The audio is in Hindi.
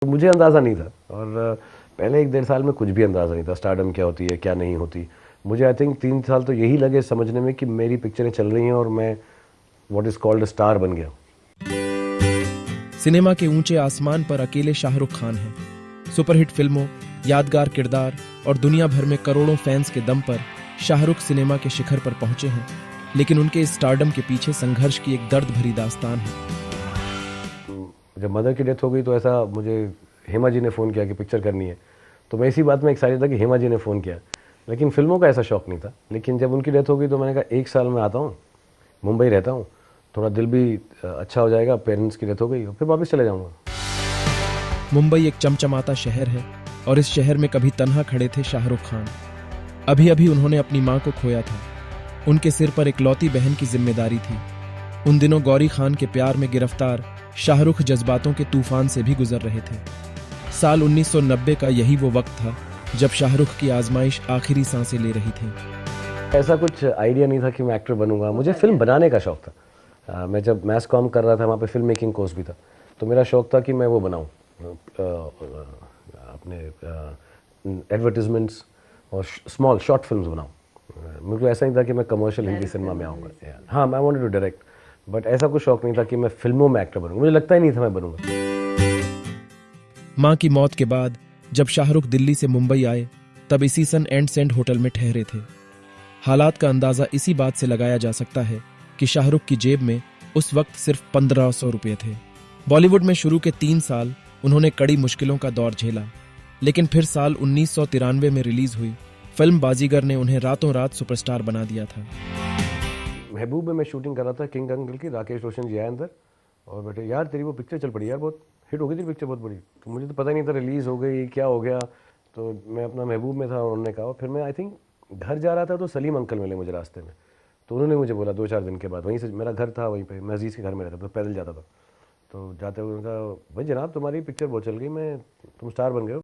मुझे अंदाज़ा नहीं था और पहले 1 डेढ़ साल में कुछ भी अंदाज़ा नहीं था स्टारडम क्या होती है, क्या नहीं होती। मुझे आई थिंक 3 साल तो यही लगे समझने में कि मेरी पिक्चरें चल रही हैं और मैं what is called a star बन गया। सिनेमा के ऊंचे आसमान पर अकेले शाहरुख खान हैं। सुपरहिट फिल्मों, यादगार किरदार और दुनिया भर में करोड़ों फैंस के दम पर शाहरुख सिनेमा के शिखर पर पहुंचे हैं, लेकिन उनके इस स्टारडम के पीछे संघर्ष की एक दर्द भरी दास्तान है। जब मदर की डेथ हो गई तो ऐसा मुझे हेमा जी ने फ़ोन किया कि पिक्चर करनी है, तो मैं इसी बात में एक्साइटेड था कि हेमा जी ने फ़ोन किया, लेकिन फिल्मों का ऐसा शौक नहीं था। लेकिन जब उनकी डेथ हो गई तो मैंने कहा 1 साल में आता हूँ, मुंबई रहता हूँ, थोड़ा दिल भी अच्छा हो जाएगा, पेरेंट्स की डेथ हो गई, फिर वापस चले जाऊँगा। मुंबई एक चमचमाता शहर है और इस शहर में कभी तन्हा खड़े थे शाहरुख खान। अभी अभी उन्होंने अपनी मां को खोया था। उनके सिर पर एक लौती बहन की जिम्मेदारी थी। उन दिनों गौरी खान के प्यार में गिरफ्तार शाहरुख जज्बातों के तूफान से भी गुजर रहे थे। साल 1990 का यही वो वक्त था जब शाहरुख की आजमाइश आखिरी सांसें ले रही थी। ऐसा कुछ आइडिया नहीं था कि मैं एक्टर बनूंगा, मुझे फिल्म बनाने का शौक था। मैं जब मैस कॉम कर रहा था वहाँ पे फिल्म मेकिंग कोर्स भी था, तो मेरा शौक था कि मैं वो बनाऊँ अपने एडवर्टिजमेंट्स और स्मॉल शॉर्ट फिल्म्स बनाऊँ। मुझे ऐसा नहीं था कि मैं कमर्शियल हिंदी सिनेमा में आऊँगा। हाँ, मैं वांटेड टू डायरेक्ट, बट ऐसा कुछ शौक नहीं था कि मैं फिल्मों में एक्टर बनूंगा। मुझे लगता ही नहीं था मैं बनूंगा। मां की मौत के बाद जब शाहरुख दिल्ली से मुंबई आए, तब इसी सन एंड सेंड होटल में ठहरे थे। हालात का अंदाजा इसी बात से लगाया जा सकता है कि शाहरुख की जेब में उस वक्त सिर्फ 1500 रुपये थे। बॉलीवुड में शुरू के 3 साल उन्होंने कड़ी मुश्किलों का दौर झेला, लेकिन फिर साल 1993 में रिलीज हुई फिल्म बाजीगर ने उन्हें रातों रात सुपरस्टार बना दिया था। महबूब में मैं शूटिंग कर रहा था किंग अंकल की, राकेश रोशन जी आए अंदर और बेटे यार तेरी वो पिक्चर चल पड़ी यार, बहुत हिट हो गई थी पिक्चर, बहुत बड़ी। तो मुझे तो पता ही नहीं था रिलीज़ हो गई क्या हो गया। तो मैं अपना महबूब में था और उन्होंने कहा, फिर मैं आई थिंक घर जा रहा था तो सलीम अंकल मिले मुझे रास्ते में। तो उन्होंने मुझे बोला 2-4 दिन के बाद, वहीं से मेरा घर था वहीं पे, मैं अजीज़ के घर में रहता था, तो पैदल जाता था। तो जाते हुए उन्होंने कहा भाई जनाब तुम्हारी पिक्चर बहुत चल गई, मैं तुम स्टार बन गए हो।